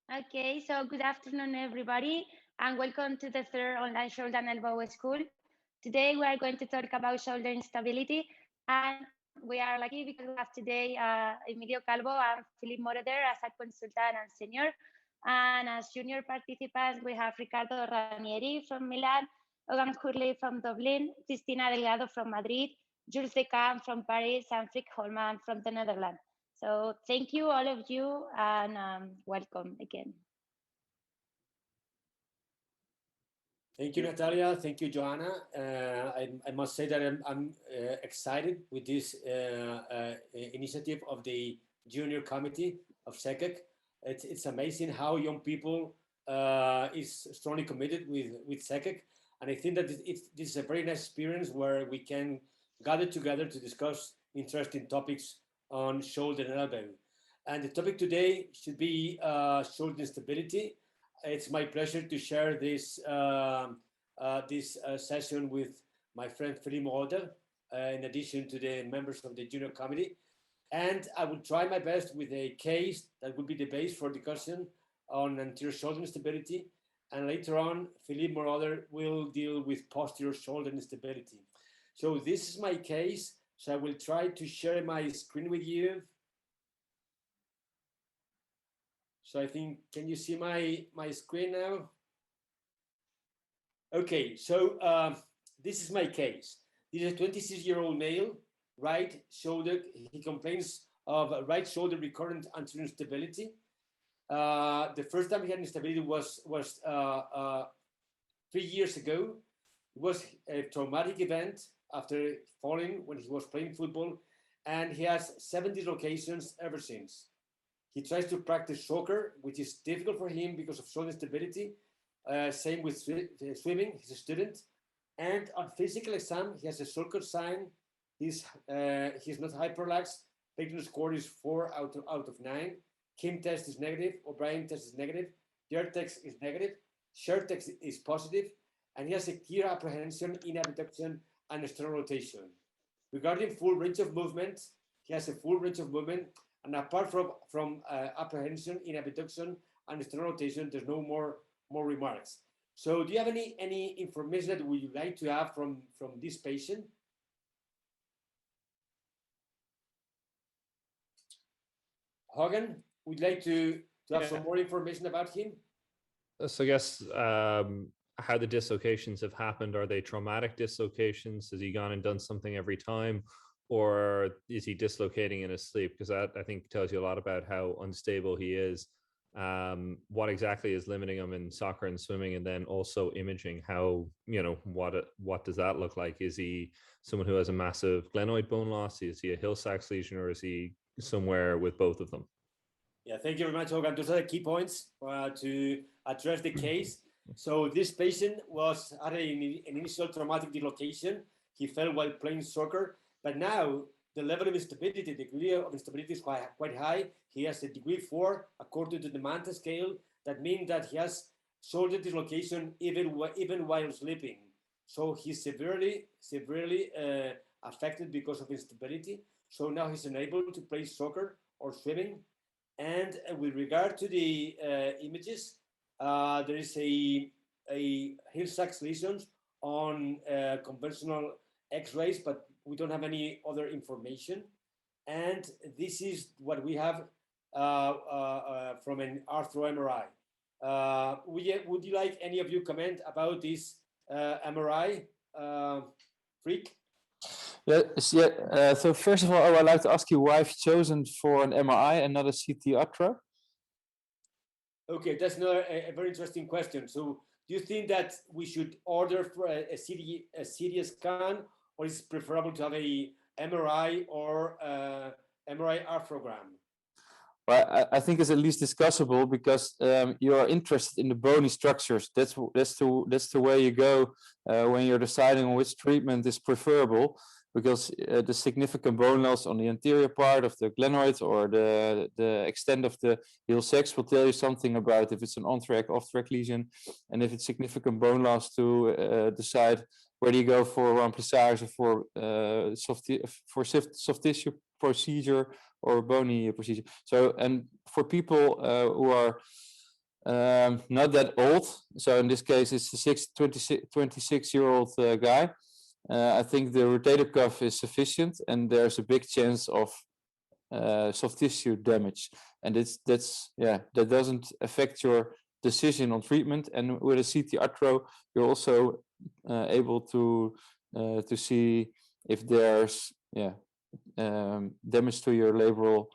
Okay, so good afternoon, everybody, and welcome to the third online shoulder and elbow school. Today, we are going to talk about shoulder instability, and we are lucky because we have today Emilio Calvo and Philipp Moroder as a consultant and senior. And as junior participants, we have Ricardo Ranieri from Milan, Ogan Curley from Dublin, Cristina Delgado from Madrid, Jules de Camp from Paris, and Frick Holman from the Netherlands. So thank you, all of you, and welcome again. Thank you, Natalia. Thank you, Joanna. I must say that I'm excited with this initiative of the Junior Committee of SECEC. It's amazing how young people is strongly committed with SECEC. And I think that this is a very nice experience where we can gather together to discuss interesting topics on shoulder and elbow. And the topic today should be shoulder instability. It's my pleasure to share this session with my friend Philipp Moroder, in addition to the members of the junior committee. And I will try my best with a case that will be the base for discussion on anterior shoulder instability. And later on, Philipp Moroder will deal with posterior shoulder instability. So this is my case. So I will try to share my screen with you. So I think, can you see my screen now? Okay, so this is my case. This is a 26-year-old male, right shoulder. He complains of right shoulder recurrent anterior instability. The first time he had instability was 3 years ago. It was a traumatic event after falling when he was playing football, and he has 7 dislocations ever since. He tries to practice soccer, which is difficult for him because of shoulder instability. Same with swimming, he's a student. And on physical exam, he has a sulcus sign. He's not hyperlax. Peyton score is 4 out of 9. Kim test is negative. O'Brien test is negative. Their test is negative. Shared test is positive. And he has a clear apprehension in abduction and external rotation. Regarding full range of movement, he has a full range of movement. And apart from apprehension in abduction and external rotation, there's no more remarks. So do you have any information that would you like to have from this patient? Hogan, would you like to have some more information about him? So I guess how the dislocations have happened. Are they traumatic dislocations? Has he gone and done something every time? Or is he dislocating in his sleep? Because that, I think, tells you a lot about how unstable he is. What exactly is limiting him in soccer and swimming, and then also imaging, how, what does that look like? Is he someone who has a massive glenoid bone loss? Is he a Hill-Sachs lesion, or is he somewhere with both of them? Yeah, thank you very much, Hogan. Those are the key points to address the case. So this patient had an initial traumatic dislocation. He fell while playing soccer, but now the level of instability, the degree of instability is quite high. He has a degree 4 according to the Manta scale. That means that he has shoulder dislocation even while sleeping. So he's severely affected because of instability. So now he's unable to play soccer or swimming. And with regard to the images, there is a Hill-Sachs lesions on conventional X-rays, but we don't have any other information. And this is what we have from an arthro MRI. Would you like any of you comment about this MRI, Freak? Yes, yeah. So first of all, I would like to ask you why you've chosen for an MRI and not a CT arthro. Okay, that's another a very interesting question. So do you think that we should order for a CT scan, or is it preferable to have a MRI or MRI arthrogram? Well, I think it's at least discussable because you are interested in the bony structures. That's the way you go when you're deciding on which treatment is preferable, because the significant bone loss on the anterior part of the glenoid or the extent of the Hill-Sachs will tell you something about if it's an on-track, off-track lesion, and if it's significant bone loss to decide whether you go for remplissage or for soft tissue procedure or bony procedure. So, and for people who are not that old. So in this case, it's a 26-year-old guy. I think the rotator cuff is sufficient, and there's a big chance of soft tissue damage, and that doesn't affect your decision on treatment. And with a CT arthro, you're also able to see if there's damage to your labrum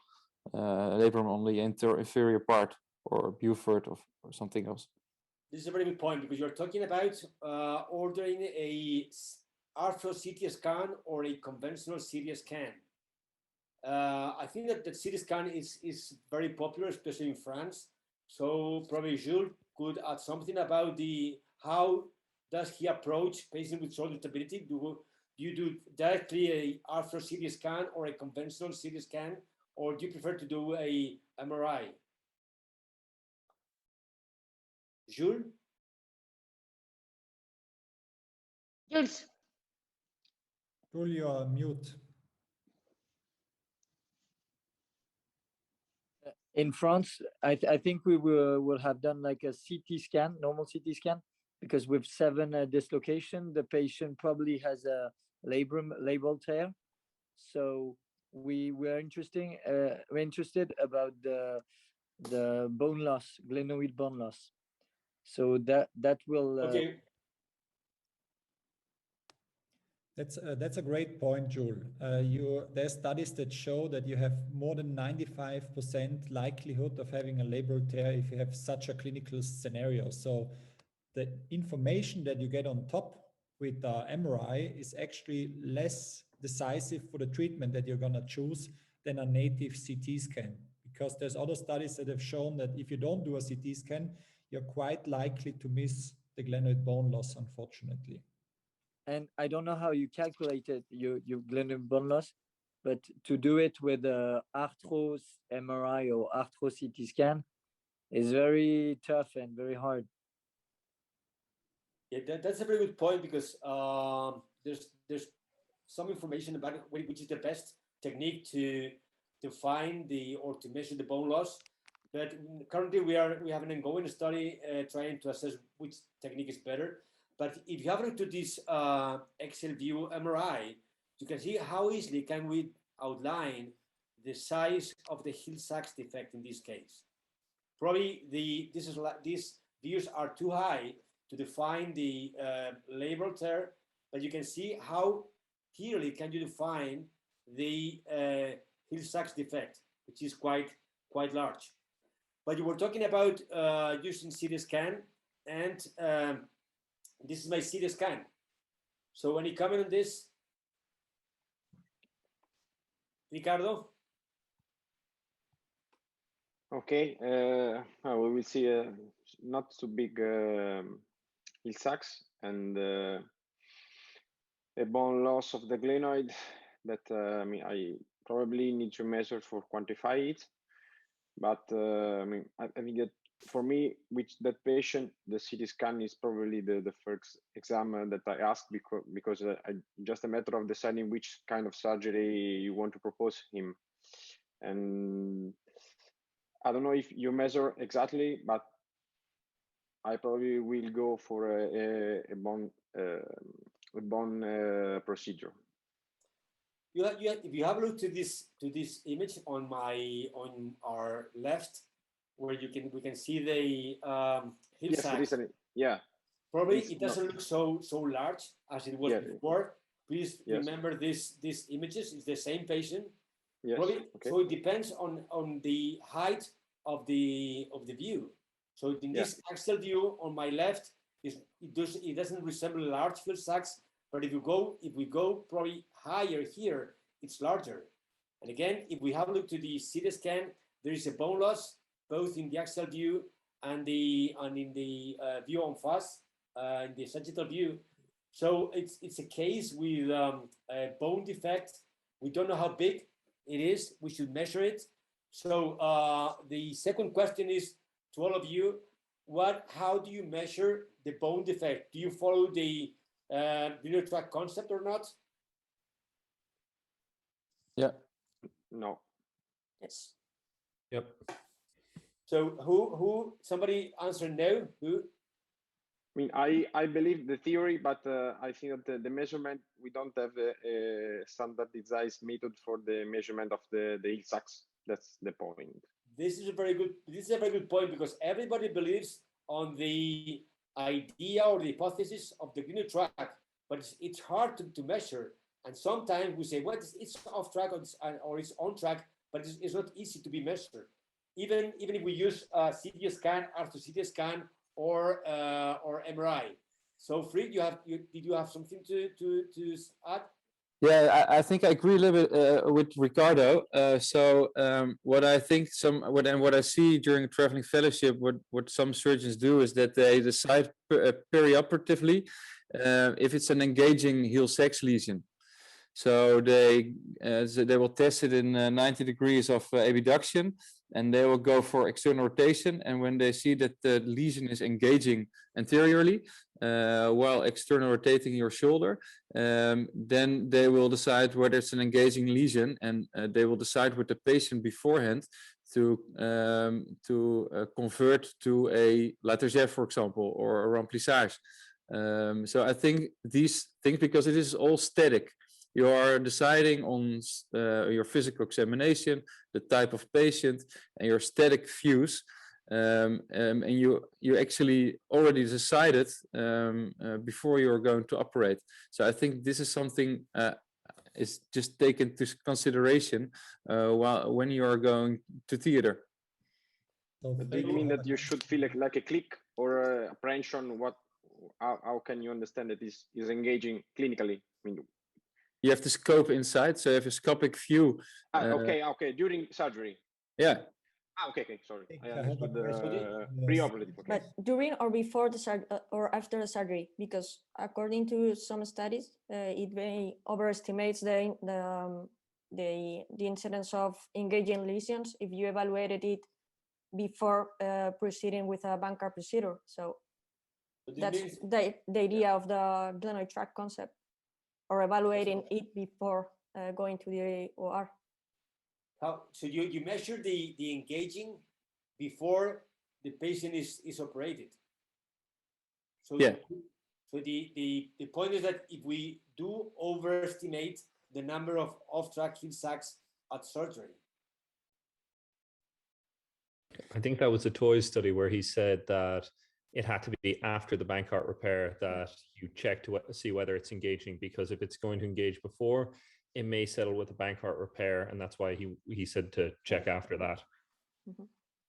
on the inferior part, or buford, or something else. This is a very good point, because you're talking about ordering a arthro CT scan or a conventional CT scan. I think that the CT scan is very popular, especially in France. So probably Jules could add something about how does he approach patients with shoulder instability? Do you do directly a arthro CT scan or a conventional CT scan, or do you prefer to do a MRI? Jules? Jules. Jules, you are mute. In France, I think we will have done like a CT scan, normal CT scan, because with 7 dislocation, the patient probably has a labral tear. So we're interested about the bone loss, glenoid bone loss. So that will. Okay. That's a great point, Jules. There's studies that show that you have more than 95% likelihood of having a labral tear if you have such a clinical scenario. So the information that you get on top with MRI is actually less decisive for the treatment that you're going to choose than a native CT scan, because there's other studies that have shown that if you don't do a CT scan, you're quite likely to miss the glenoid bone loss, unfortunately. And I don't know how you calculated your glenoid bone loss, but to do it with a arthro MRI or arthro CT scan is very tough and very hard. Yeah, that's a very good point, because there's some information about which is the best technique to find or to measure the bone loss. But currently we have an ongoing study trying to assess which technique is better. But if you have a look to this Excel view MRI, you can see how easily can we outline the size of the heel sacs defect in this case. Probably these views are too high to define the labral tear, but you can see how clearly can you define the heel sacs defect, which is quite large. But you were talking about using CT scan, and this is my CT scan. So any comment on this, Ricardo? Okay, we will see not so big heel sacs and a bone loss of the glenoid that I probably need to measure for quantify it. But I think that for me, with that patient, the CT scan is probably the first exam that I ask, because just a matter of deciding which kind of surgery you want to propose him. And I don't know if you measure exactly, but I probably will go for a bone procedure. If you have a look to this image on our left, where we can see the heel sac. Yeah. Probably it doesn't look so large as it was before. Please remember these images. It's the same patient. Yes. Probably, okay. So it depends on the height of the view. So in this axial view on my left, it doesn't resemble large heel sacs. But if we go probably higher here, it's larger. And again, if we have a look to the CT scan, there is a bone loss both in the axial view and in the view en face, in the sagittal view. So it's a case with a bone defect. We don't know how big it is. We should measure it. So the second question is to all of you: how do you measure the bone defect? Do you follow the linear track concept or not? Yeah. No. Yes. Yep. So who somebody answer no? Who? I mean, I believe the theory, but I think that the measurement, we don't have a standardized method for the measurement of the ill sacs. That's the point. This is a very good point, because everybody believes on the idea or the hypothesis of the glenoid tract, but it's hard to measure. And sometimes we say, well, it's off track or it's on track, but it's not easy to be measured. Even if we use CT scan, arthro CT scan, or MRI. So, Fried, did you have something to add? Yeah, I think I agree a little bit with Ricardo. What I think what I see during traveling fellowship, what some surgeons do is that they decide perioperatively if it's an engaging heel sex lesion. So they will test it in 90 degrees of abduction, and they will go for external rotation. And when they see that the lesion is engaging anteriorly while external rotating your shoulder, then they will decide whether it's an engaging lesion, and they will decide with the patient beforehand to convert to a Latarjet, for example, or a remplissage. So I think these things, because it is all static, you are deciding on your physical examination, the type of patient, and your static views, and you actually already decided before you're going to operate. So I think this is something is just taken into consideration when you are going to theater. So But do you mean that you should feel like a click or a apprehension? How can you understand that this is engaging clinically? I mean, you have the scope inside, so you have a scopic view. okay, during surgery. Yeah. Okay, sorry. I I have a understood the question. preoperative. Okay. But during or before the surgery or after the surgery, because according to some studies, it may overestimates the incidence of engaging lesions if you evaluated it before proceeding with a Bankart procedure. So that's the idea of the glenoid tract concept, or evaluating it before going to the OR. So you measure the engaging before the patient is operated. So yeah. So the point is that if we do overestimate the number of off-track heel sacs at surgery. I think that was a toy study where he said that it had to be after the Bankart repair that you check to see whether it's engaging, because if it's going to engage before, it may settle with the Bankart repair, and that's why he said to check after that. Mm-hmm.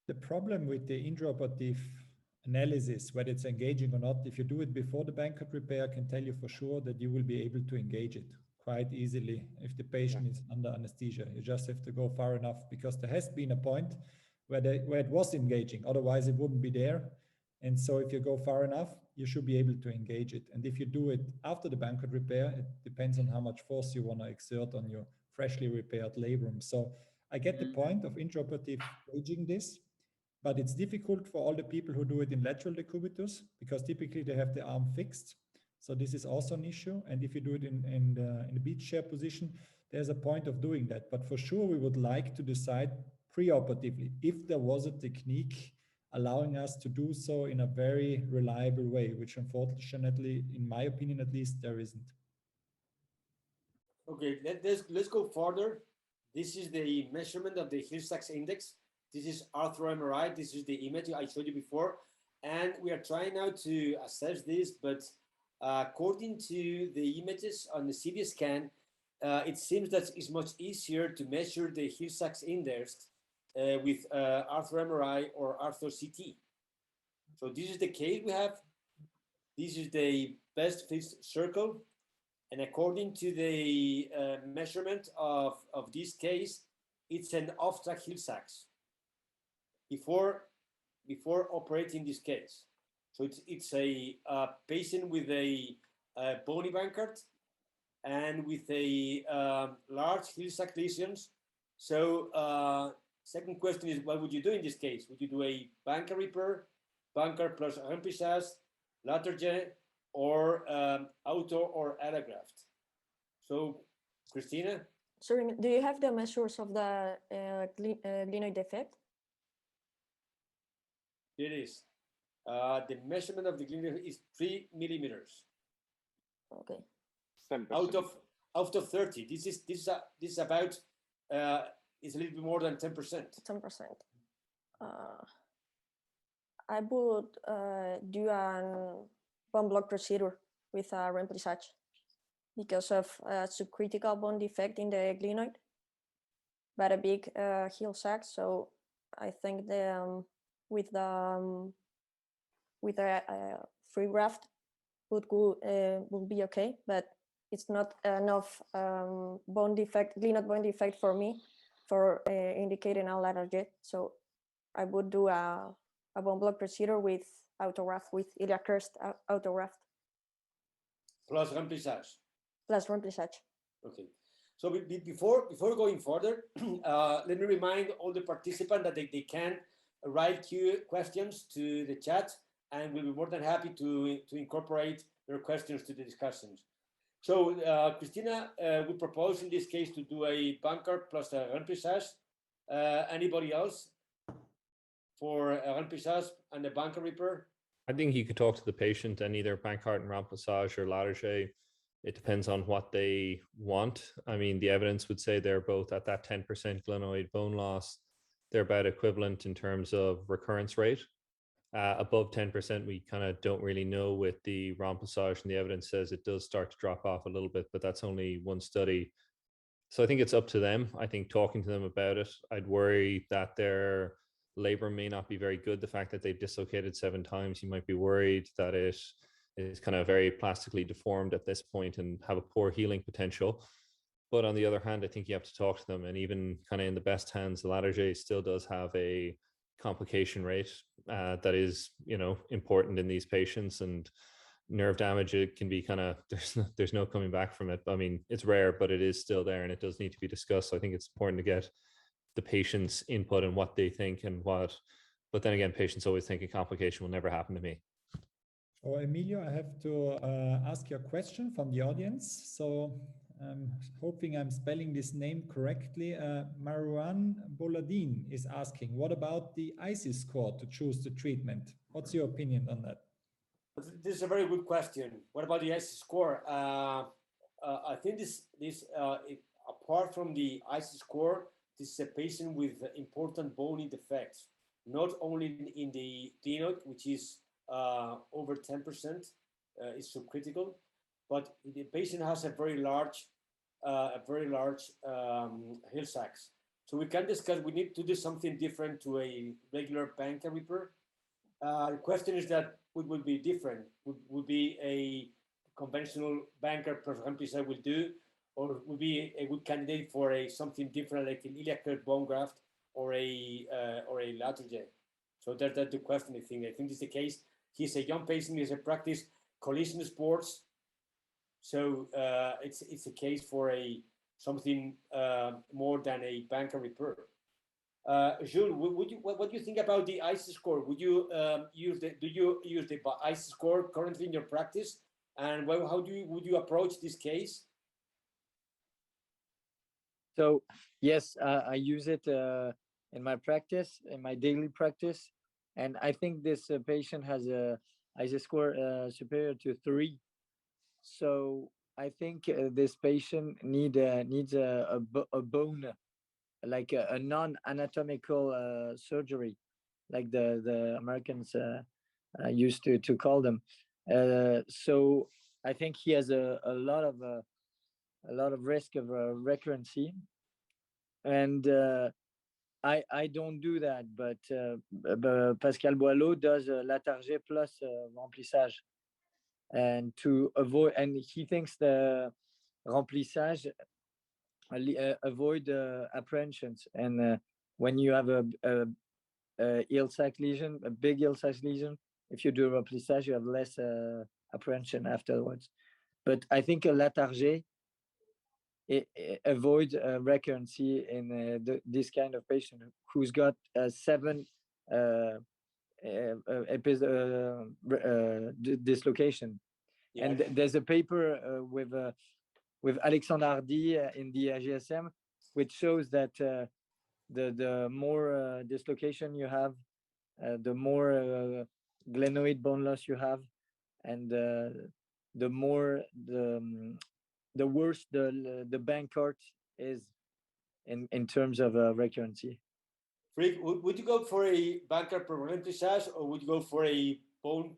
The problem with the intraoperative analysis, whether it's engaging or not, if you do it before the Bankart repair, I can tell you for sure that you will be able to engage it quite easily if the patient is under anesthesia. You just have to go far enough, because there has been a point where it was engaging, otherwise it wouldn't be there. And so if you go far enough, you should be able to engage it. And if you do it after the Bankart repair, it depends on how much force you want to exert on your freshly repaired labrum. So I get the point of intraoperative gauging this, but it's difficult for all the people who do it in lateral decubitus, because typically they have the arm fixed. So this is also an issue. And if you do it in the beach chair position, there's a point of doing that. But for sure, we would like to decide preoperatively if there was a technique allowing us to do so in a very reliable way, which unfortunately, in my opinion at least, there isn't. Okay, let's go further. This is the measurement of the heel sacs index. This is arthro MRI. This is the image I showed you before. And we are trying now to assess this, but according to the images on the CT scan, it seems that it's much easier to measure the heel sacs index with arthro MRI or arthro CT. So this is the case we have. This is the best fixed circle. And according to the measurement of this case, it's an off-track heel sacs before operating this case. So it's a patient with a bony Bankart and with a large heel sac lesions. So second question is, what would you do in this case? Would you do a Bankart repair, Bankart plus remplissage, Latarjet, or auto or allograft? So, Christina? Sorry, do you have the measures of the glenoid defect? It is. The measurement of the glenoid is 3 millimeters. Okay. 10%. Out of 30. This is about it's a little bit more than 10%. 10%. I would do a bone block procedure with a remplissage because of a subcritical bone defect in the glenoid, but a big heel sac. So I think the with a free graft would be okay, but it's not enough bone defect, glenoid bone defect for me for indicating a lateral jet. So I would do a bone block procedure with autograft, with iliac crest autograft. Plus remplissage. Plus remplissage. Okay. So before going further, let me remind all the participants that they can write questions to the chat, and we'll be more than happy to incorporate their questions to the discussions. So Christina, we propose in this case to do a bunker plus a remplissage. Anybody else for a remplissage and a bunker repair? I think you could talk to the patient and either Bankart and remplissage or Latarjet. It depends on what they want. I mean, the evidence would say they're both at that 10% glenoid bone loss. They're about equivalent in terms of recurrence rate. Above 10%, we kind of don't really know with the remplissage, and the evidence says it does start to drop off a little bit, but that's only one study. So I think it's up to them. I think talking to them about it, I'd worry that their labor may not be very good. The fact that they've dislocated 7 times, you might be worried that it is kind of very plastically deformed at this point and have a poor healing potential. But on the other hand, I think you have to talk to them, and even kind of in the best hands, the Latarjet still does have a complication rate that is, important in these patients, and nerve damage, it can be kind of, there's no coming back from it. I mean, it's rare, but it is still there, and it does need to be discussed. So I think it's important to get the patient's input and what they think and what, but then again, patients always think a complication will never happen to me. Oh, Emilio, I have to ask you a question from the audience. So I'm hoping I'm spelling this name correctly. Marwan Boladin is asking, what about the ISIS score to choose the treatment? What's your opinion on that? This is a very good question. What about the ISIS score? I think this apart from the ISIS score, this is a patient with important bony defects, not only in the glenoid, which is over 10%, is subcritical, but the patient has a very large heel sacs. So we can discuss, we need to do something different to a regular banker repair. The question is that what would be different? Would be a conventional banker plus remplissage will do, or would be a good candidate for something different like an iliac crest bone graft or a Latarjet? So that's the question. I think this is the case. He's a young patient. He's a practice collision sports. So it's a case for something more than a banker repair. Jules, what do you think about the ISIS score? Would you do you use the ISIS score currently in your practice? And how would you approach this case? So yes, I use it in my practice, in my daily practice, and I think this patient has a ISIS score superior to 3. So I think this patient needs a bone, like a non-anatomical surgery, like the Americans used to call them. So I think he has a lot of risk of recurrency, and I don't do that, but Pascal Boileau does Latarjet plus remplissage, and to avoid, and he thinks the remplissage avoid apprehensions, and when you have a heel sac lesion, a big heel sac lesion, if you do remplissage, you have less apprehension afterwards. But I think a Latarjet avoid recurrency in this kind of patient who's got 7 dislocation. Yeah. And there's a paper with Alexandre Hardy in the GSM, which shows that the more dislocation you have, the more glenoid bone loss you have, and the more the worse the Bankart is in terms of recurrency. Philipp, would you go for a Bankart per remplissage or would you go for a bone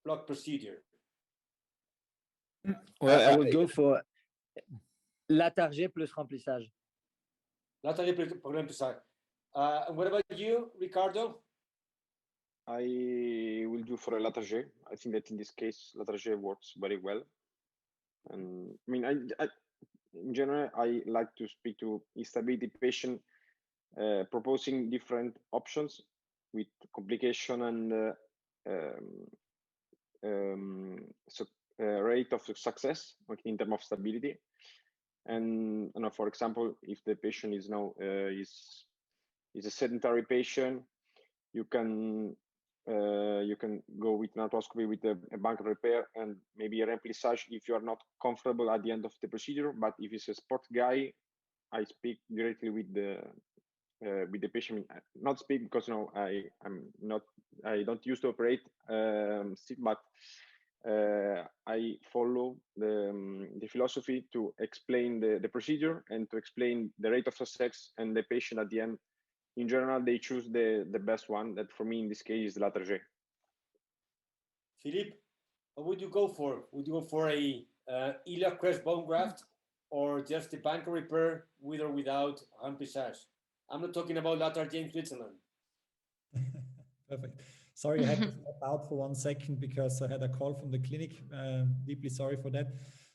block procedure? Well, I would go for Latarjet plus remplissage. Latarjet per remplissage. And what about you, Ricardo? I will do for a Latarjet. I think that in this case, Latarjet works very well. And I mean, I in general, I like to speak to instability patient, proposing different options with complication and rate of success in terms of stability. And you know, for example, if the patient is now is a sedentary patient, you can go with an arthroscopy with a Bankart repair and maybe a remplissage if you are not comfortable at the end of the procedure. But if it's a sport guy, I speak directly with the patient. Not speak because I don't used to operate, but I follow the philosophy to explain the procedure and to explain the rate of success, and the patient at the end, in general, they choose the best one. That for me in this case is the Latarjet. Philipp, what would you go for? Would you go for a iliac crest bone graft or just the Bankart repair with or without remplissage? I'm not talking about Latarjet in Switzerland. Perfect. Sorry, I had to step out for 1 second because I had a call from the clinic. Deeply sorry for that.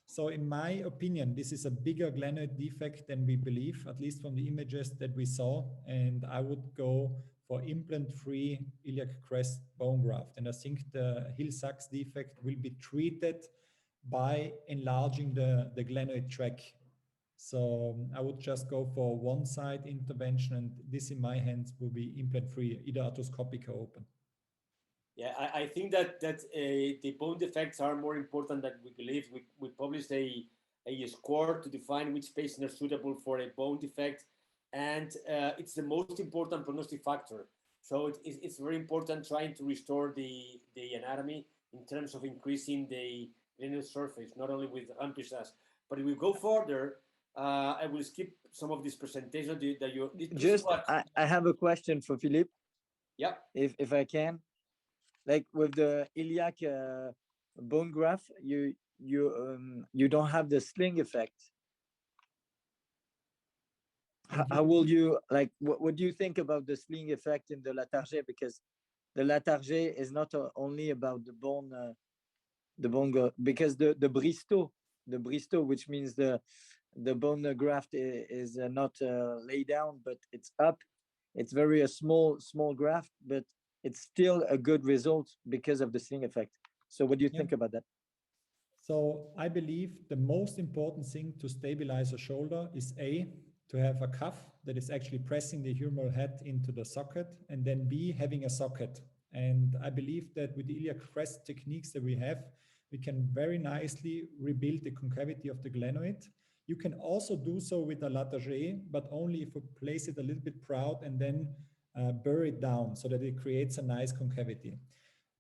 So in my opinion, this is a bigger glenoid defect than we believe, at least from the images that we saw. And I would go for implant-free iliac crest bone graft. And I think the Hill-Sachs defect will be treated by enlarging the glenoid tract. So I would just go for one side intervention, and this in my hands will be implant-free, either arthroscopic or open. Yeah, I think that the bone defects are more important than we believe. We published a score to define which patients are suitable for a bone defect, and it's the most important prognostic factor. So it's very important trying to restore the anatomy in terms of increasing the glenoid surface, not only with remplissage. But if we go further, I will skip some of this presentation that you just. I have a question for Philipp. Yeah. If I can. Like with the iliac bone graft, you don't have the sling effect. How will you, like, what do you think about the sling effect in the Latarjet? Because the Latarjet is not only about the bone, because the Bristow, which means the bone graft is not laid down, but it's up. It's very a small graft, but it's still a good result because of the sling effect. So what do you think about that? So I believe the most important thing to stabilize a shoulder is A, to have a cuff that is actually pressing the humeral head into the socket, and then B, having a socket. And I believe that with the iliac crest techniques that we have, we can very nicely rebuild the concavity of the glenoid. You can also do so with a Latarjet, but only if you place it a little bit proud and then bury it down so that it creates a nice concavity.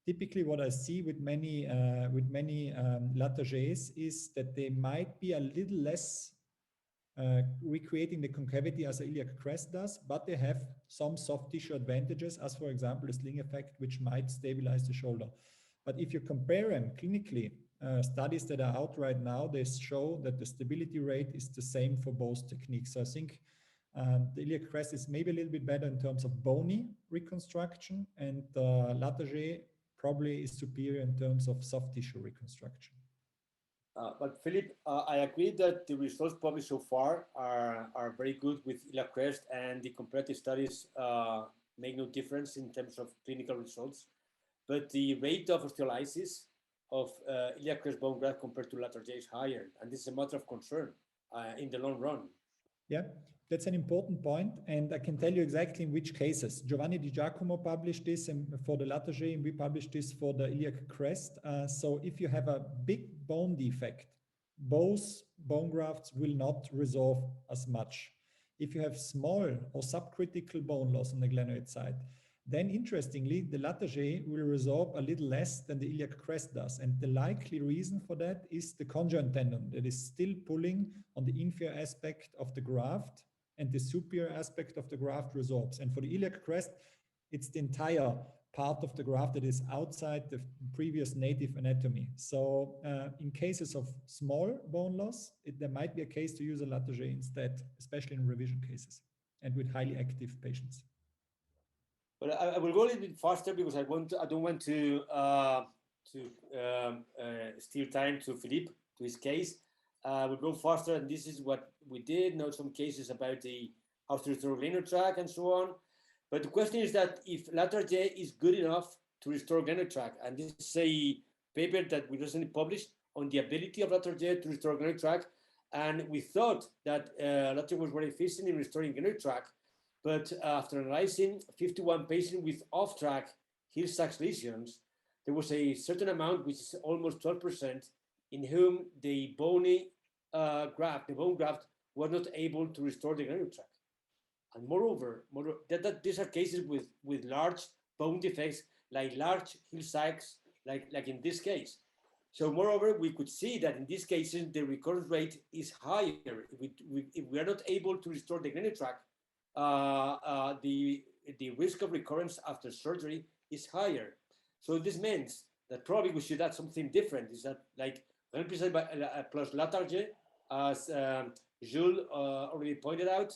Typically, what I see with many Latarjets is that they might be a little less recreating the concavity as the iliac crest does, but they have some soft tissue advantages, as for example, the sling effect, which might stabilize the shoulder. But if you compare them clinically, studies that are out right now, they show that the stability rate is the same for both techniques. So I think the iliac crest is maybe a little bit better in terms of bony reconstruction, and Latarjet probably is superior in terms of soft tissue reconstruction. But Philipp, I agree that the results published so far are very good with iliac crest, and the comparative studies make no difference in terms of clinical results. But the rate of osteolysis of iliac crest bone graft compared to Latarjet is higher, and this is a matter of concern in the long run. Yeah, that's an important point, and I can tell you exactly in which cases. Giovanni Di Giacomo published this for the Latarjet, and we published this for the iliac crest. So if you have a big bone defect, both bone grafts will not resolve as much. If you have small or subcritical bone loss on the glenoid side, then interestingly, the Latarjet will resorb a little less than the iliac crest does. And the likely reason for that is the conjoint tendon that is still pulling on the inferior aspect of the graft, and the superior aspect of the graft resorbs. And for the iliac crest, it's the entire part of the graft that is outside the previous native anatomy. So in cases of small bone loss, there might be a case to use a Latarjet instead, especially in revision cases and with highly active patients. But I will go a little bit faster because I don't want to steal time to Philipp, to his case. We'll go faster, and this is what we did. Now some cases about the how to restore glenoid tract and so on. But the question is that if Latarjet is good enough to restore glenoid tract, and this is a paper that we recently published on the ability of Latarjet to restore glenoid tract, and we thought that Latarjet was very efficient in restoring glenoid tract, but after analyzing 51 patients with off-track Hill-Sachs lesions, there was a certain amount, which is almost 12%, in whom the bony graft, the bone graft, was not able to restore the glenoid tract. And moreover, these are cases with large bone defects, like large Hill-Sachs, like in this case. So moreover, we could see that in these cases, the recurrence rate is higher. If we are not able to restore the glenoid tract, the risk of recurrence after surgery is higher. So this means that probably we should add something different. Is that like 100% plus Latarjet, as Jules already pointed out,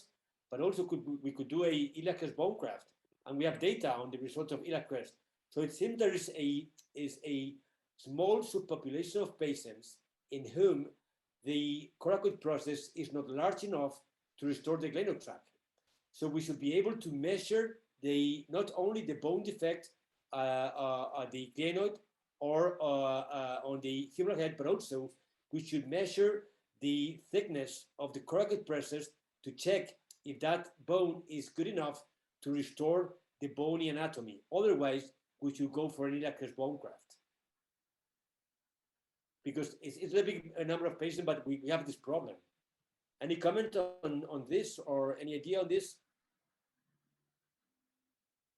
but also we could do a iliac crest bone graft, and we have data on the results of iliac crest. So it seems there is a small subpopulation of patients in whom the coracoid process is not large enough to restore the glenoid tract. So we should be able to measure not only the bone defect, the glenoid or on the humeral head, but also we should measure the thickness of the coracoid process to check if that bone is good enough to restore the bony anatomy. Otherwise, we should go for an iliac crest bone graft. Because it's a big number of patients, but we have this problem. Any comment on this or any idea on this?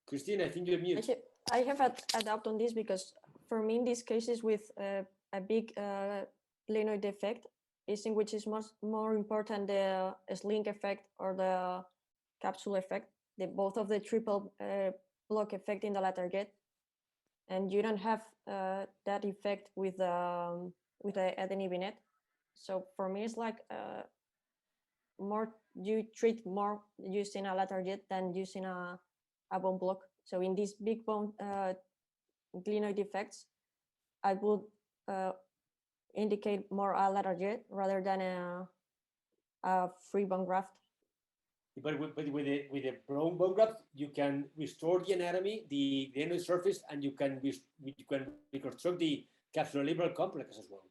Christine, I think you're mute. I have a doubt on this because for me, in these cases with a big glenoid defect, is in which is more important the sling effect or the capsule effect, both of the triple block effect in the Latarjet, and you don't have that effect with the adenine. So for me, it's like you treat more using a Latarjet than using a bone block. So in these big bone glenoid defects, I would indicate more a Latarjet rather than a free bone graft. But with a bone graft, you can restore the anatomy, the glenoid surface, and you can reconstruct the capsulolateral complex as well.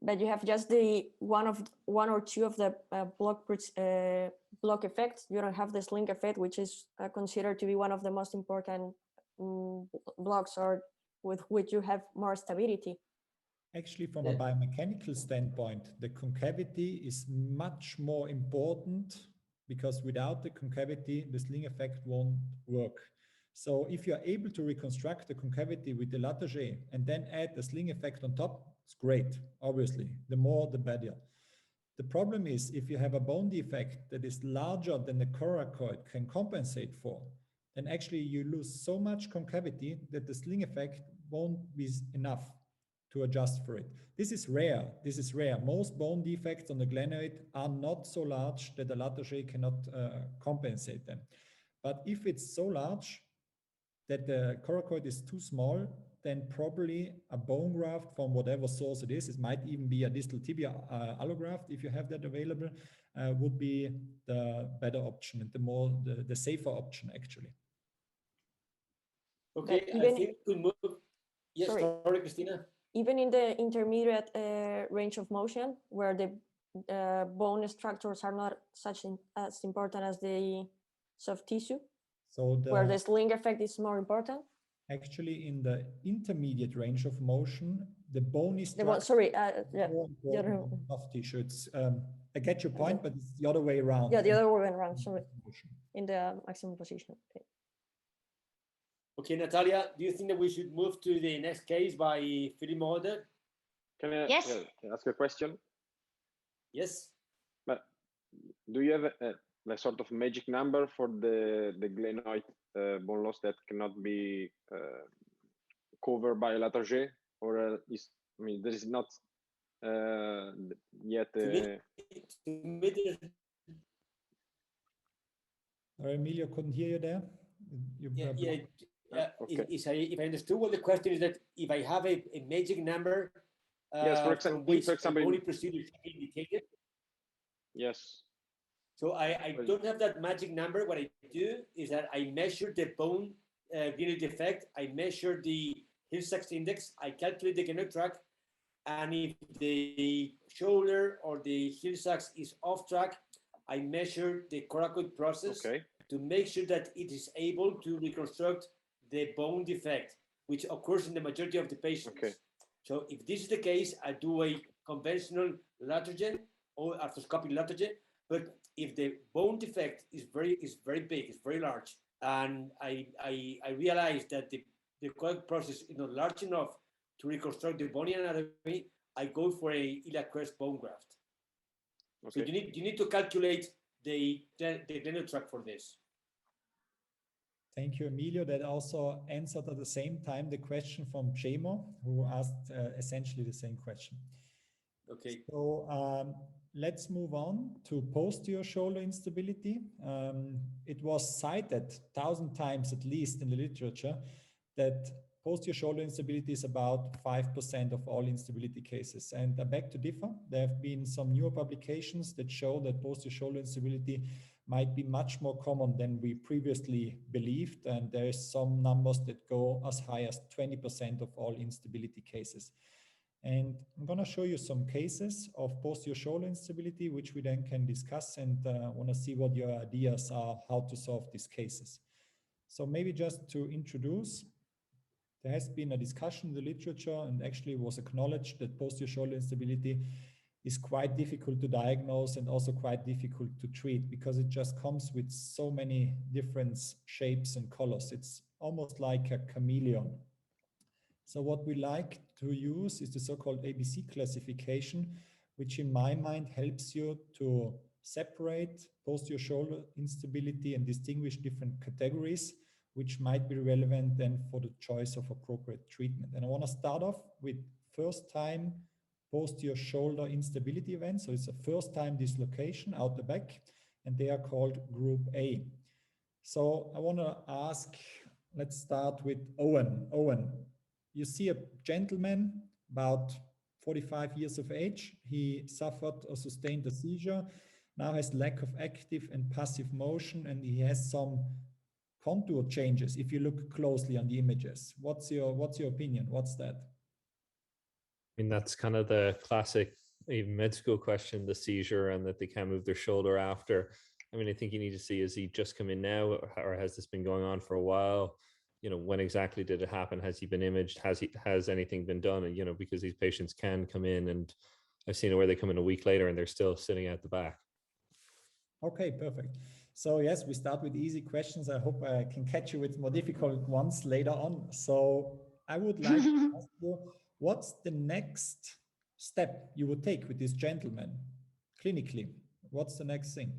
But you have just the one or two of the block effects. You don't have the sling effect, which is considered to be one of the most important blocks, or with which you have more stability. Actually, from a biomechanical standpoint, the concavity is much more important, because without the concavity, the sling effect won't work. So if you're able to reconstruct the concavity with the Latarjet and then add the sling effect on top, it's great, obviously. The more, the better. The problem is if you have a bone defect that is larger than the coracoid can compensate for, then actually you lose so much concavity that the sling effect won't be enough to adjust for it. This is rare. Most bone defects on the glenoid are not so large that the Latarjet cannot compensate them. But if it's so large that the coracoid is too small, then probably a bone graft from whatever source it is, it might even be a distal tibia allograft if you have that available, would be the better option and the safer option actually. Okay, I think we move. Yes, sorry, Christina. Even in the intermediate range of motion, where the bone structures are not as important as the soft tissue, so where the sling effect is more important. Actually, in the intermediate range of motion, the bony structure more important than soft tissue. I get your point, but it's the other way around. Yeah, the other way around. Sorry, in the maximum position. Okay. Okay, Natalia, do you think that we should move to the next case by Philipp Moroder? Can I Yes. ask a question? Yes. But do you have a sort of magic number for the glenoid bone loss that cannot be covered by Latarjet, or there is not yet? Emilio, couldn't hear you there. Okay. If I understood well, the question is that if I have a magic number, yes, for example, bony procedure should be indicated. Yes. So I don't have that magic number. What I do is that I measure the bone glenoid defect. I measure the Hill-Sachs index. I calculate the glenoid track, and if the shoulder or the Hill-Sachs is off track, I measure the coracoid process to make sure that it is able to reconstruct the bone defect, which occurs in the majority of the patients. So if this is the case, I do a conventional Latarjet or arthroscopic Latarjet. But if the bone defect is very big, it's very large, and I realize that the coracoid process is not large enough to reconstruct the bony anatomy, I go for a iliac crest bone graft. So you need to calculate the glenoid tract for this. Thank you, Emilio. That also answered at the same time the question from Jamo, who asked essentially the same question. Okay. So let's move on to posterior shoulder instability. It was cited 1,000 times at least in the literature that posterior shoulder instability is about 5% of all instability cases. And I beg to differ. There have been some newer publications that show that posterior shoulder instability might be much more common than we previously believed. And there is some numbers that go as high as 20% of all instability cases. And I'm going to show you some cases of posterior shoulder instability, which we then can discuss, and want to see what your ideas are, how to solve these cases. So maybe just to introduce, there has been a discussion in the literature, and actually was acknowledged that posterior shoulder instability is quite difficult to diagnose and also quite difficult to treat because it just comes with so many different shapes and colors. It's almost like a chameleon. So what we like to use is the so-called ABC classification, which in my mind helps you to separate posterior shoulder instability and distinguish different categories, which might be relevant then for the choice of appropriate treatment. And I want to start off with first time posterior shoulder instability events. So it's a first time dislocation out the back, and they are called group A. So I want to ask, let's start with Owen. Owen, you see a gentleman about 45 years of age. He suffered or sustained a seizure, now has lack of active and passive motion, and he has some contour changes if you look closely on the images. What's your opinion? What's that? I mean, that's kind of the classic even med school question, the seizure and that they can't move their shoulder after. I mean, I think you need to see, is he just come in now, or has this been going on for a while? You know, when exactly did it happen? Has he been imaged? Has anything been done? And, you know, because these patients can come in, and I've seen it where they come in a week later and they're still sitting at the back. Okay, perfect. So yes, we start with easy questions. I hope I can catch you with more difficult ones later on. So I would like to ask you, what's the next step you would take with this gentleman clinically? What's the next thing?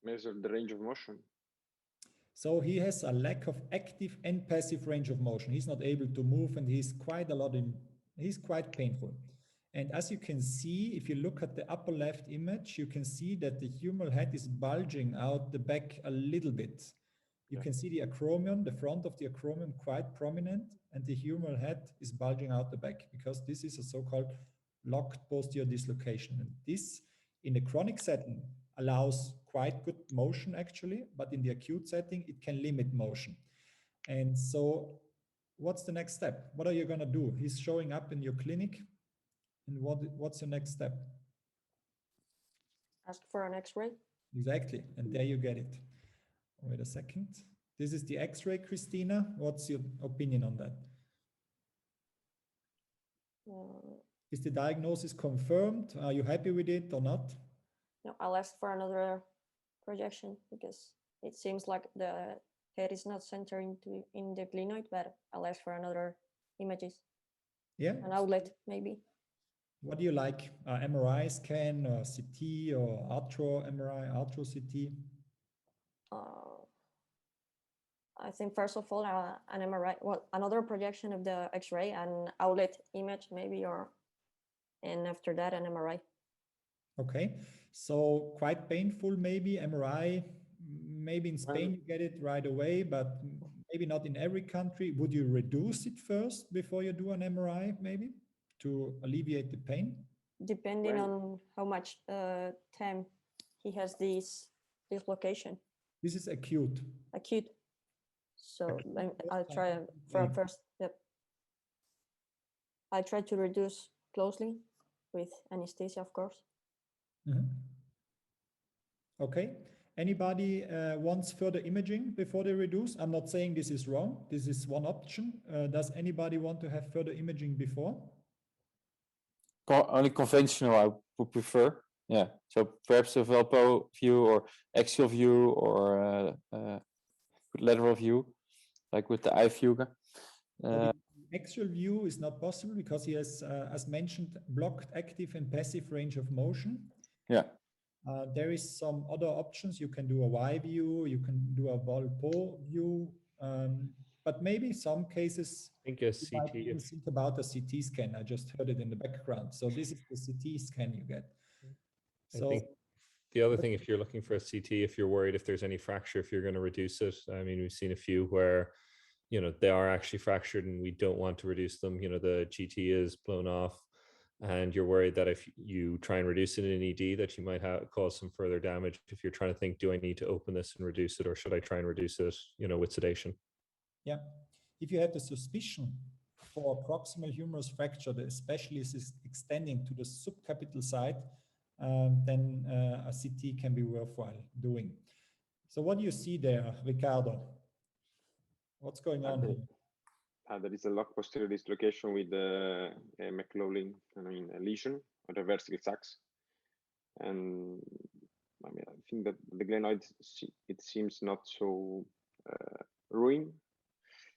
Measure the range of motion. So he has a lack of active and passive range of motion. He's not able to move, and he's quite painful. And as you can see, if you look at the upper left image, you can see that the humeral head is bulging out the back a little bit. You can see the acromion, the front of the acromion quite prominent, and the humeral head is bulging out the back because this is a so-called locked posterior dislocation. And this, in the chronic setting, allows quite good motion actually, but in the acute setting, it can limit motion. And so what's the next step? What are you going to do? He's showing up in your clinic. And what's your next step? Ask for an X-ray. Exactly. And there you get it. Wait a second. This is the X-ray, Christina. What's your opinion on that? Is the diagnosis confirmed? Are you happy with it or not? No, I'll ask for another projection because it seems like the head is not centered in the glenoid, but I'll ask for another images. Yeah. An outlet, maybe. What do you like? MRI scan or CT or arthro MRI, arthro CT? I think first of all, an MRI, well, another projection of the X-ray, an outlet image maybe, and after that an MRI. Okay, so quite painful maybe, MRI, maybe in Spain you get it right away, but maybe not in every country. Would you reduce it first before you do an MRI maybe to alleviate the pain? Depending on how much time he has this location. This is acute. Acute. So I'll try first. Yep. I try to reduce closely with anesthesia, of course. Mm-hmm. Okay. Anybody wants further imaging before they reduce? I'm not saying this is wrong. This is one option. Does anybody want to have further imaging before? Only conventional I would prefer. Yeah. So perhaps a Velpo view or axial view or lateral view, like with the eye view. The axial view is not possible because he has, as mentioned, blocked active and passive range of motion. Yeah. There is some other options. You can do a Y view, you can do a Velpo view, but maybe some cases I think a you might CT. even think about a CT scan. I just heard it in the background. So this is the CT scan you get. I think the other thing, if you're looking for a CT, if you're worried if there's any fracture, if you're going to reduce it, I mean, we've seen a few where, you know, they are actually fractured and we don't want to reduce them. You know, the GT is blown off and you're worried that if you try and reduce it in ED, that you might cause some further damage. If you're trying to think, do I need to open this and reduce it, or should I try and reduce it, you know, with sedation? Yeah. If you have the suspicion for proximal humerus fracture, the specialist is extending to the subcapital side, then a CT can be worthwhile doing. So what do you see there, Ricardo? What's going on here? There is a lock posterior dislocation with a McLaughlin, a lesion or a vertical sacs. And I mean, I think that the glenoid, it seems not so ruined.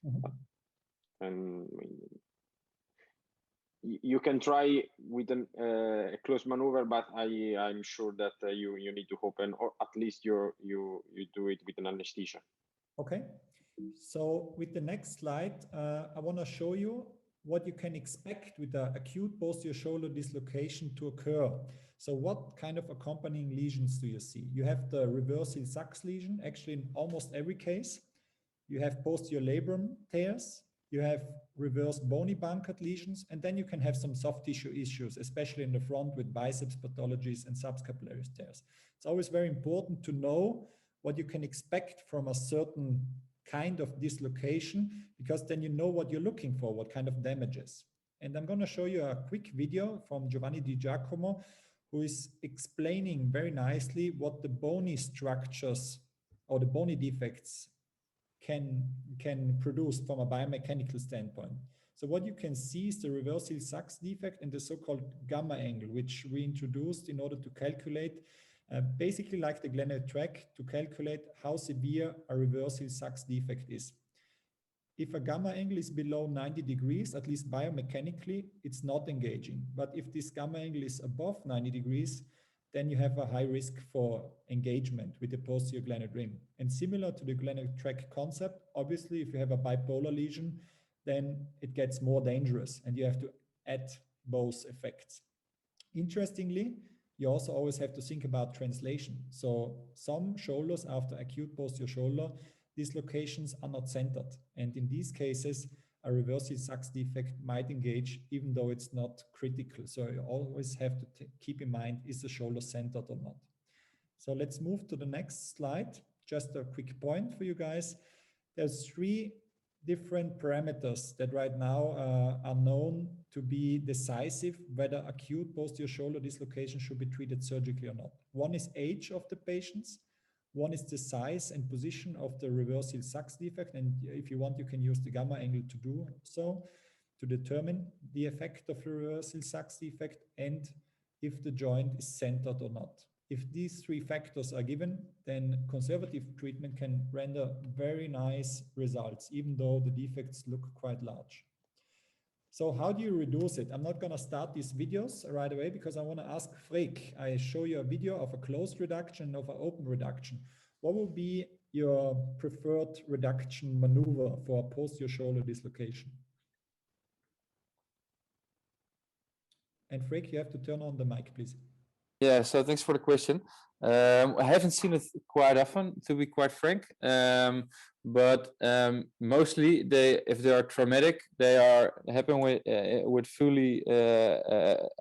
Mm-hmm. And I mean, you can try with a close maneuver, but I'm sure that you need to open, or at least you do it with an anesthesia. Okay. So with the next slide, I want to show you what you can expect with the acute posterior shoulder dislocation to occur. So what kind of accompanying lesions do you see? You have the reversible sacs lesion, actually in almost every case. You have posterior labrum tears. You have reverse bony bunkered lesions, and then you can have some soft tissue issues, especially in the front with biceps pathologies and subscapularis tears. It's always very important to know what you can expect from a certain kind of dislocation, because then you know what you're looking for, what kind of damages. And I'm going to show you a quick video from Giovanni Di Giacomo, who is explaining very nicely what the bony structures or the bony defects can produce from a biomechanical standpoint. So what you can see is the reversible sacs defect and the so-called gamma angle, which we introduced in order to calculate, basically like the glenoid tract, to calculate how severe a reversible sacs defect is. If a gamma angle is below 90 degrees, at least biomechanically, it's not engaging. But if this gamma angle is above 90 degrees, then you have a high risk for engagement with the posterior glenoid rim. And similar to the glenoid tract concept, obviously, if you have a bipolar lesion, then it gets more dangerous and you have to add both effects. Interestingly, you also always have to think about translation. So some shoulders after acute posterior shoulder dislocations are not centered. And in these cases, a reversible sacs defect might engage even though it's not critical. So you always have to keep in mind, is the shoulder centered or not? So let's move to the next slide. Just a quick point for you guys. There's 3 different parameters that right now are known to be decisive whether acute posterior shoulder dislocation should be treated surgically or not. One is age of the patients. One is the size and position of the reversible sacs defect. And if you want, you can use the gamma angle to do so, to determine the effect of the reversible sacs defect and if the joint is centered or not. If these three factors are given, then conservative treatment can render very nice results, even though the defects look quite large. So how do you reduce it? I'm not going to start these videos right away because I want to ask Freek. I show you a video of a closed reduction and of an open reduction. What will be your preferred reduction maneuver for posterior shoulder dislocation? And Freek, you have to turn on the mic, please. Yeah, so thanks for the question. I haven't seen it quite often, to be quite frank. But mostly, if they are traumatic, they happen with fully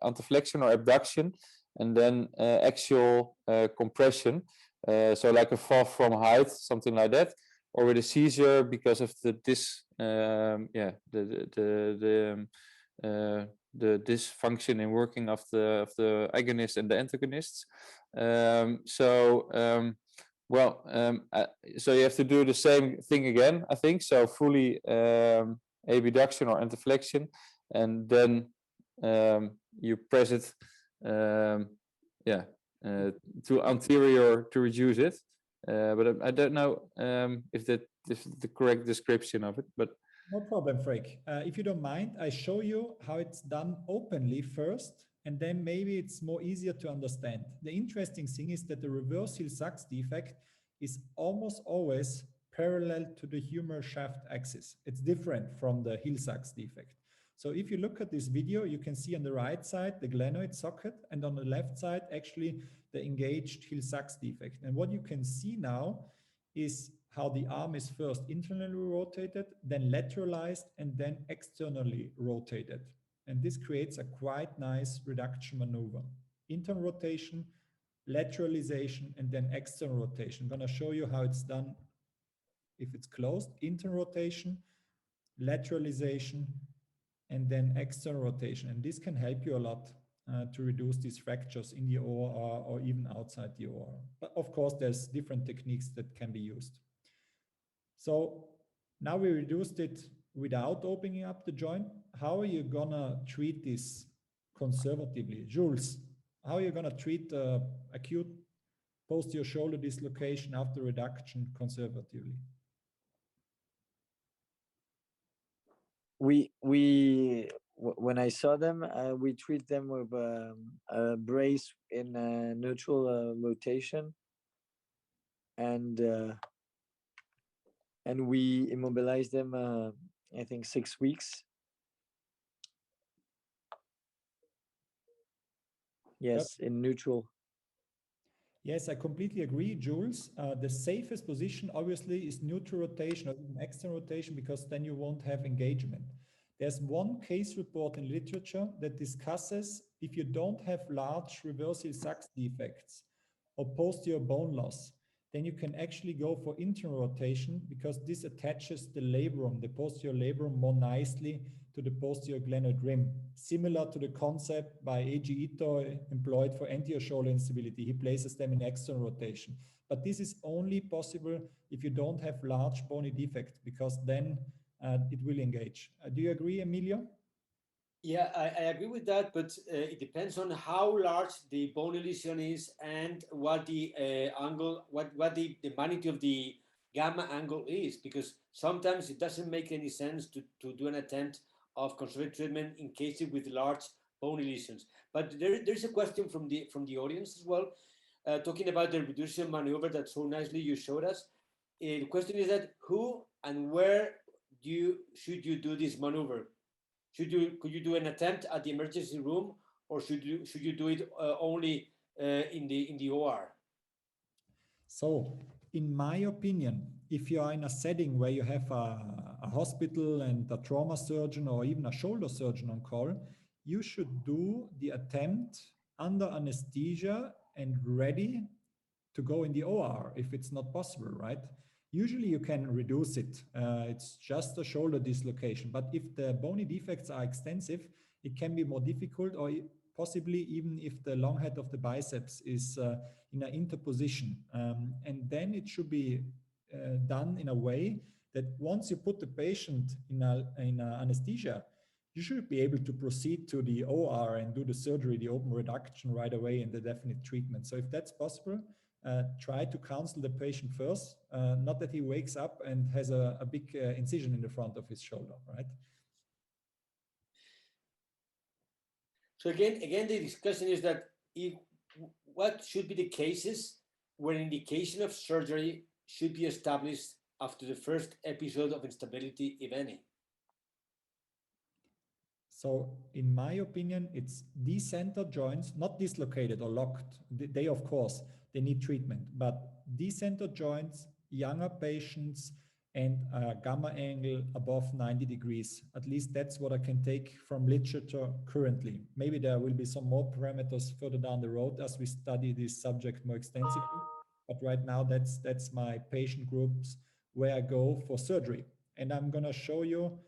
anteflexion or abduction, and then axial compression. So like a fall from height, something like that, or with a seizure because of the the dysfunction in working of the agonist and the antagonists. So you have to do the same thing again, I think. So fully abduction or anteflexion, and then you press it, to anterior to reduce it. But I don't know if that is the correct description of it, but. No problem, Freek. If you don't mind, I show you how it's done openly first, and then maybe it's more easier to understand. The interesting thing is that the reverse Hill-Sachs defect is almost always parallel to the humeral shaft axis. It's different from the Hill-Sachs defect. So if you look at this video, you can see on the right side the glenoid socket, and on the left side actually the engaged Hill-Sachs defect. And what you can see now is how the arm is first internally rotated, then lateralized, and then externally rotated. And this creates a quite nice reduction maneuver. Internal rotation, lateralization, and then external rotation. I'm going to show you how it's done if it's closed. Internal rotation, lateralization, and then external rotation. And this can help you a lot to reduce these fractures in the OR or even outside the OR. But of course, there's different techniques that can be used. So now we reduced it without opening up the joint. How are you gonna treat this conservatively? Jules, how are you gonna treat acute posterior shoulder dislocation after reduction conservatively? When I saw them, we treat them with a brace in neutral rotation, and we immobilize them, I think 6 weeks. Yes, in neutral. Yes, I completely agree, Jules. The safest position obviously is neutral rotation or even external rotation, because then you won't have engagement. There's one case report in literature that discusses if you don't have large reverse Hill-Sachs defects or posterior bone loss, then you can actually go for internal rotation, because this attaches the labrum, the posterior labrum, more nicely to the posterior glenoid rim, similar to the concept by A.G. Ito employed for anterior shoulder instability. He places them in external rotation. But this is only possible if you don't have large bony defects, because then it will engage. Do you agree, Emilio? Yeah, I agree with that, but it depends on how large the bony lesion is and what the angle, what the magnitude of the gamma angle is, because sometimes it doesn't make any sense to do an attempt of conservative treatment in cases with large bony lesions. But there's a question from the audience as well, talking about the reduction maneuver that so nicely you showed us. The question is that who and where should you do this maneuver? Could you do an attempt at the emergency room, or should you do it only in the OR? So, in my opinion, if you are in a setting where you have a hospital and a trauma surgeon or even a shoulder surgeon on call, you should do the attempt under anesthesia and ready to go in the OR if it's not possible, right? Usually you can reduce it. It's just a shoulder dislocation. But if the bony defects are extensive, it can be more difficult, or possibly even if the long head of the biceps is in an interposition. And then it should be done in a way that once you put the patient in anesthesia, you should be able to proceed to the OR and do the surgery, the open reduction right away in the definite treatment. So if that's possible, try to counsel the patient first, not that he wakes up and has a big incision in the front of his shoulder, right? So again, the discussion is that what should be the cases where indication of surgery should be established after the first episode of instability, if any? So in my opinion, it's decentered joints, not dislocated or locked. They, of course, they need treatment, but decentered joints, younger patients, and a gamma angle above 90 degrees. At least that's what I can take from literature currently. Maybe there will be some more parameters further down the road as we study this subject more extensively. But right now, that's my patient groups where I go for surgery. And I'm going to show you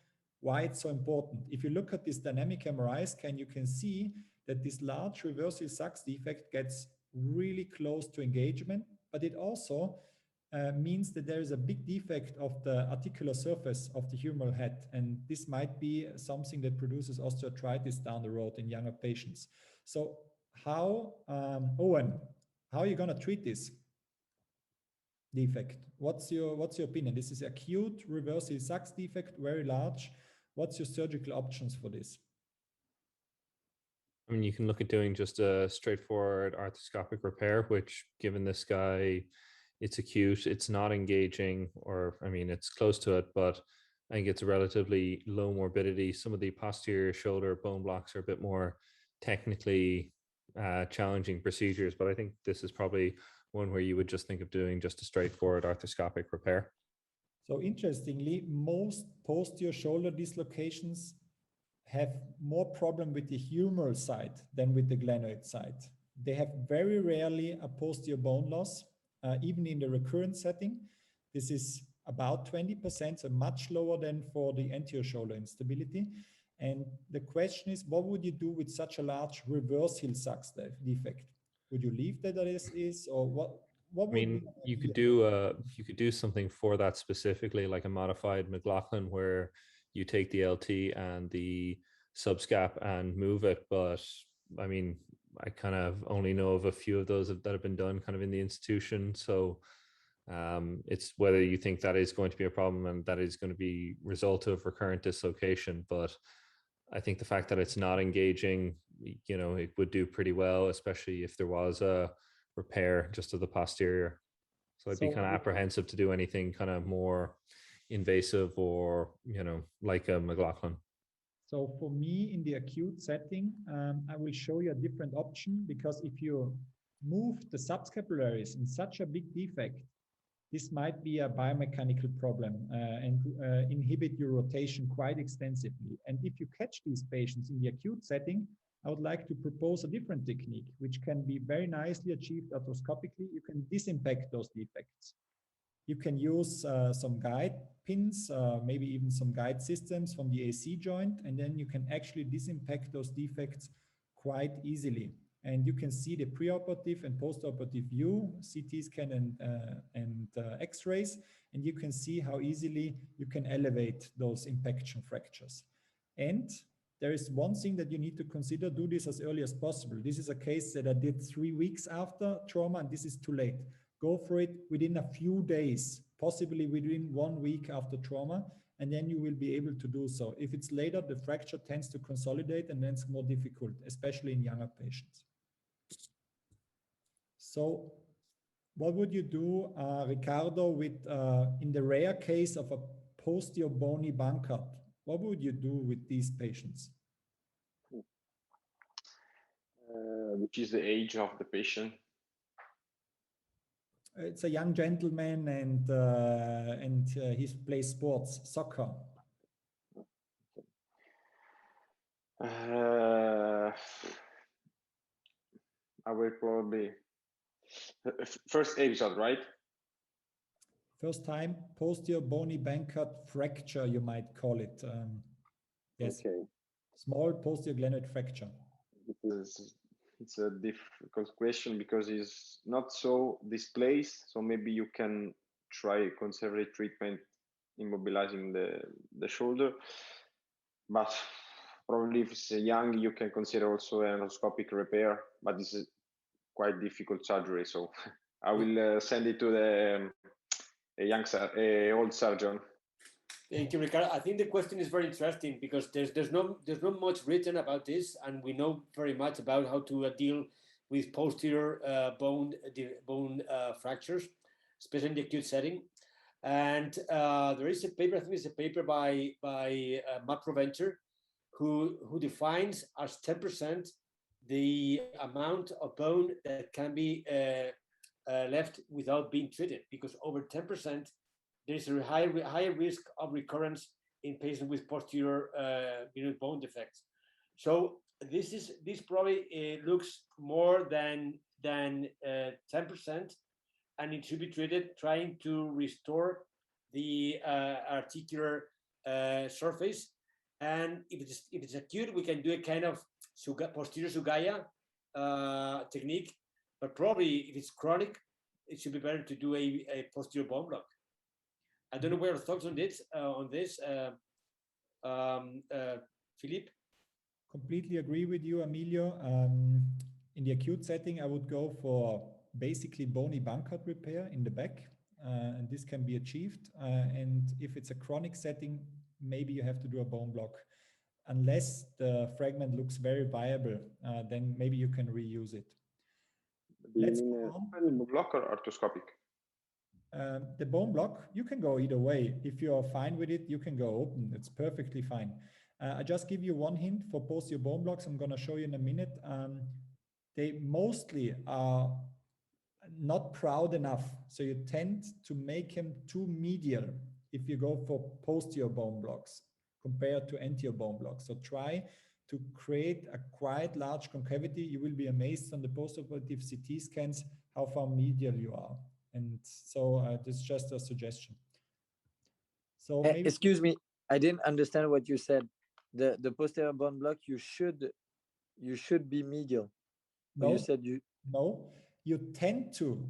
why it's so important. If you look at this dynamic MRI scan, you can see that this large reversible sulcus defect gets really close to engagement, but it also means that there is a big defect of the articular surface of the humeral head. And this might be something that produces osteoarthritis down the road in younger patients. So how, Owen, how are you going to treat this defect? What's your opinion? This is acute reversible sulcus defect, very large. What's your surgical options for this? I mean, you can look at doing just a straightforward arthroscopic repair, which given this guy, it's acute, it's not engaging, or I mean, it's close to it, but I think it's a relatively low morbidity. Some of the posterior shoulder bone blocks are a bit more technically challenging procedures, but I think this is probably one where you would just think of doing just a straightforward arthroscopic repair. So interestingly, most posterior shoulder dislocations have more problem with the humeral side than with the glenoid side. They have very rarely a posterior bone loss, even in the recurrent setting. This is about 20%, so much lower than for the anterior shoulder instability. And the question is, what would you do with such a large reverse heel sulcus defect? Would you leave that as is, or what? I mean, you could do something for that specifically, like a modified McLaughlin, where you take the LT and the subscap and move it. But I mean, I kind of only know of a few of those that have been done kind of in the institution. So it's whether you think that is going to be a problem and that is going to be result of recurrent dislocation. But I think the fact that it's not engaging, you know, it would do pretty well, especially if there was a repair just of the posterior. So I'd be kind of apprehensive to do anything kind of more invasive or, you know, like a McLaughlin. So for me in the acute setting, I will show you a different option, because if you move the subscapularis in such a big defect, this might be a biomechanical problem and inhibit your rotation quite extensively. And if you catch these patients in the acute setting, I would like to propose a different technique, which can be very nicely achieved arthroscopically. You can disimpact those defects. You can use some guide pins, maybe even some guide systems from the AC joint, and then you can actually disimpact those defects quite easily. And you can see the preoperative and postoperative view, CT scan and X-rays, and you can see how easily you can elevate those impaction fractures. And there is one thing that you need to consider: do this as early as possible. This is a case that I did 3 weeks after trauma, and this is too late. Go for it within a few days, possibly within 1 week after trauma, and then you will be able to do so. If it's later, the fracture tends to consolidate, and then it's more difficult, especially in younger patients. So what would you do, Ricardo, with in the rare case of a posterior bony Bankert? What would you do with these patients? Which is the age of the patient? It's a young gentleman, and he plays sports, soccer. I will probably first episode, right? First time, posterior bony Bankert fracture, you might call it. Yes. Okay. Small posterior glenoid fracture. It's a difficult question because it's not so displaced. So maybe you can try conservative treatment, immobilizing the shoulder. But Probably if it's young, you can consider also an endoscopic repair, but this is quite difficult surgery. So I will send it to the old surgeon. Thank you, Ricardo. I think the question is very interesting because there's not much written about this, and we know very much about how to deal with posterior bone fractures, especially in the acute setting. And there is a paper, I think it's a paper by Matt Proventer, who defines as 10% the amount of bone that can be left without being treated, because over 10%, there's a higher risk of recurrence in patients with posterior bone defects. So this probably looks more than 10%, and it should be treated trying to restore the articular surface. And if it's acute, we can do a kind of posterior Sugaya technique. But probably if it's chronic, it should be better to do a posterior bone block. I don't know what your thoughts on this, Philipp. Completely agree with you, Emilio. In the acute setting, I would go for basically bony Bankart repair in the back, and this can be achieved. And if it's a chronic setting, maybe you have to do a bone block. Unless the fragment looks very viable, then maybe you can reuse it. Let's go on. Block or arthroscopic? The bone block, you can go either way. If you are fine with it, you can go open. It's perfectly fine. I just give you one hint for posterior bone blocks. I'm going to show you in a minute. They mostly are not proud enough. So you tend to make them too medial if you go for posterior bone blocks compared to anterior bone blocks. So try to create a quite large concavity. You will be amazed on the postoperative CT scans how far medial you are. And so this is just a suggestion. So maybe, excuse me, I didn't understand what you said. The posterior bone block, you should be medial. No, you said you tend to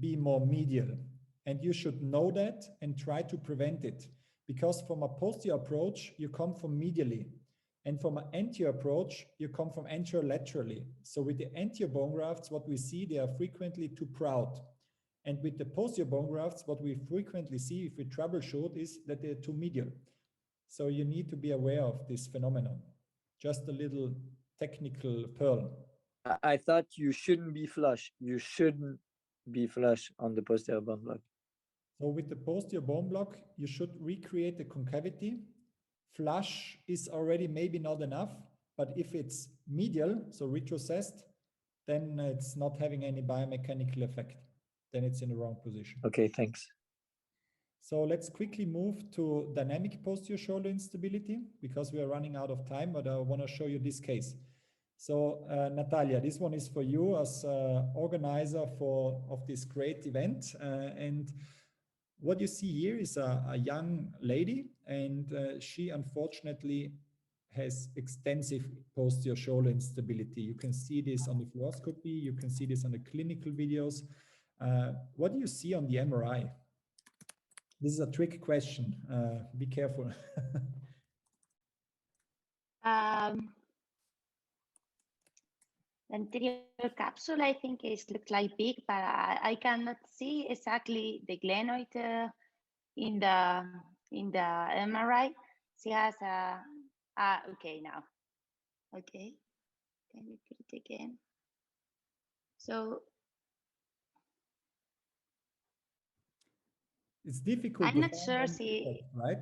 be more medial, and you should know that and try to prevent it, because from a posterior approach you come from medially, and from an anterior approach you come from anterolaterally. So with the anterior bone grafts, what we see, they are frequently too proud. And with the posterior bone grafts, what we frequently see if we troubleshoot is that they're too medial. So you need to be aware of this phenomenon. Just a little technical pearl. I thought you shouldn't be flush. You shouldn't be flush on the posterior bone block. So with the posterior bone block, you should recreate the concavity. Flush is already maybe not enough, but if it's medial, so retrocessed, then it's not having any biomechanical effect. Then it's in the wrong position. Okay, thanks. So let's quickly move to dynamic posterior shoulder instability, because we are running out of time, but I want to show you this case. So Natalia, this one is for you as organizer of this great event. And what you see here is a young lady, and she unfortunately has extensive posterior shoulder instability. You can see this on the fluoroscopy, you can see this on the clinical videos. What do you see on the MRI? This is a trick question. Be careful. The anterior capsule, I think, looks like big, but I cannot see exactly the glenoid in the MRI. She has okay now. Okay, can you put it again? So it's difficult. I'm not sure right?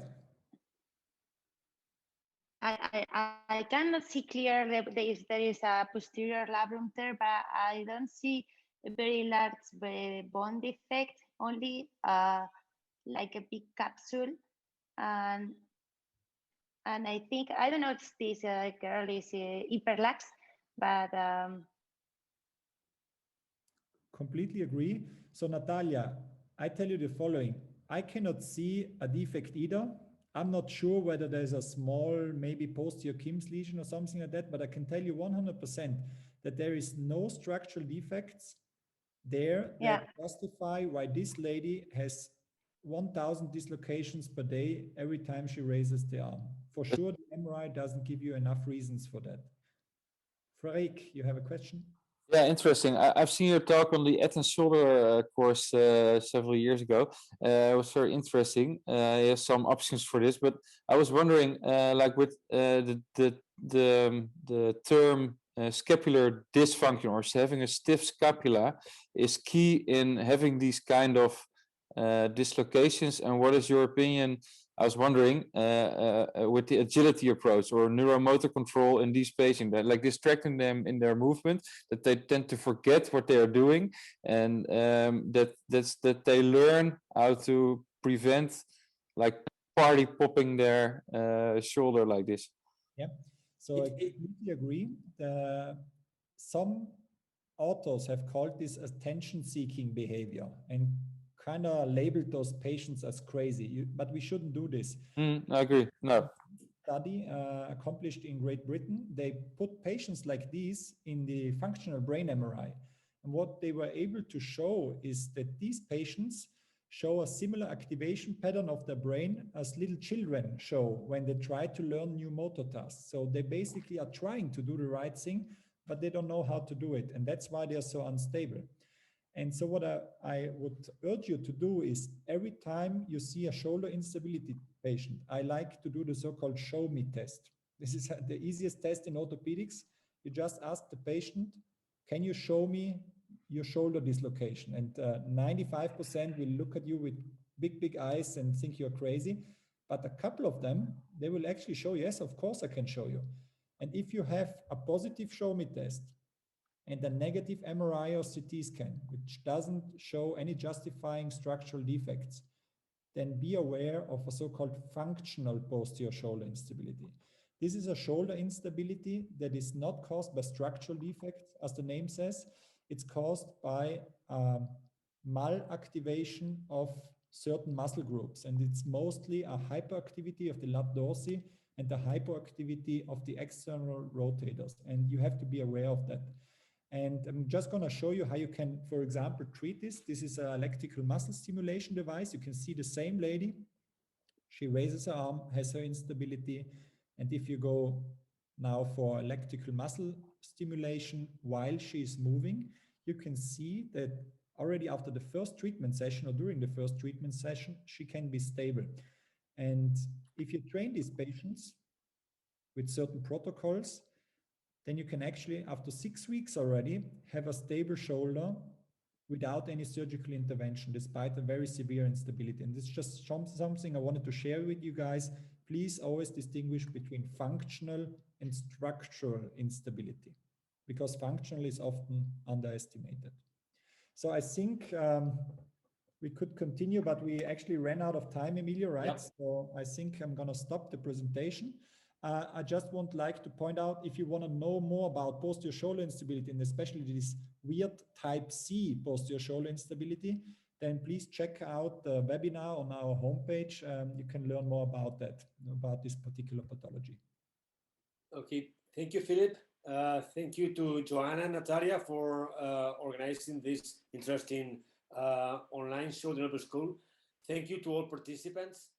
I cannot see clearly there is a posterior labrum there, but I don't see a very large bone defect, only like a big capsule. And I think, I don't know if this girl is hyperlax, but completely agree. So Natalia, I tell you the following. I cannot see a defect either. I'm not sure whether there's a small, maybe posterior Kim's lesion or something like that, but I can tell you 100% that there is no structural defects there that justify why this lady has 1,000 dislocations per day every time she raises the arm. for sure, the MRI doesn't give you enough reasons for that. Frederic, you have a question? Yeah, interesting. I've seen your talk on the head and shoulder course several years ago. It was very interesting. You have some options for this, but I was wondering, like with the term scapular dysfunction or having a stiff scapula is key in having these kind of dislocations. And what is your opinion? I was wondering with the agility approach or neuromotor control in these patients, that like distracting them in their movement, that they tend to forget what they are doing, and that they learn how to prevent like party popping their shoulder like this. Yeah, so I completely agree. Some authors have called this attention-seeking behavior and kind of labeled those patients as crazy, but we shouldn't do this. I agree. No. Study accomplished in Great Britain, they put patients like these in the functional brain MRI. And what they were able to show is that these patients show a similar activation pattern of their brain as little children show when they try to learn new motor tasks. So they basically are trying to do the right thing, but they don't know how to do it. And that's why they're so unstable. And so what I would urge you to do is every time you see a shoulder instability patient, I like to do the so-called show me test. This is the easiest test in orthopedics. You just ask the patient, can you show me your shoulder dislocation? And 95% will look at you with big eyes and think you're crazy. But a couple of them, they will actually show, yes, of course I can show you. And if you have a positive show me test, and a negative MRI or CT scan, which doesn't show any justifying structural defects, then be aware of a so-called functional posterior shoulder instability. This is a shoulder instability that is not caused by structural defects, as the name says. It's caused by malactivation of certain muscle groups, and it's mostly a hyperactivity of the lat dorsi and the hypoactivity of the external rotators, and you have to be aware of that. And I'm just going to show you how you can, for example, treat this. This is an electrical muscle stimulation device. You can see the same lady. She raises her arm, has her instability. And if you go now for electrical muscle stimulation while she is moving, you can see that already after the first treatment session or during the first treatment session, she can be stable. And if you train these patients with certain protocols, then you can actually, after 6 weeks already, have a stable shoulder without any surgical intervention, despite a very severe instability. And this is just something I wanted to share with you guys. Please always distinguish between functional and structural instability, because functional is often underestimated. So I think we could continue, but we actually ran out of time, Emilio, right? Yep. So I think I'm going to stop the presentation. I just would like to point out, if you want to know more about posterior shoulder instability, and especially this weird type C posterior shoulder instability, then please check out the webinar on our homepage. You can learn more about that, about this particular pathology. Okay, thank you, Philipp. Thank you to Joanna and Natalia for organizing this interesting online shoulder nerve school. Thank you to all participants.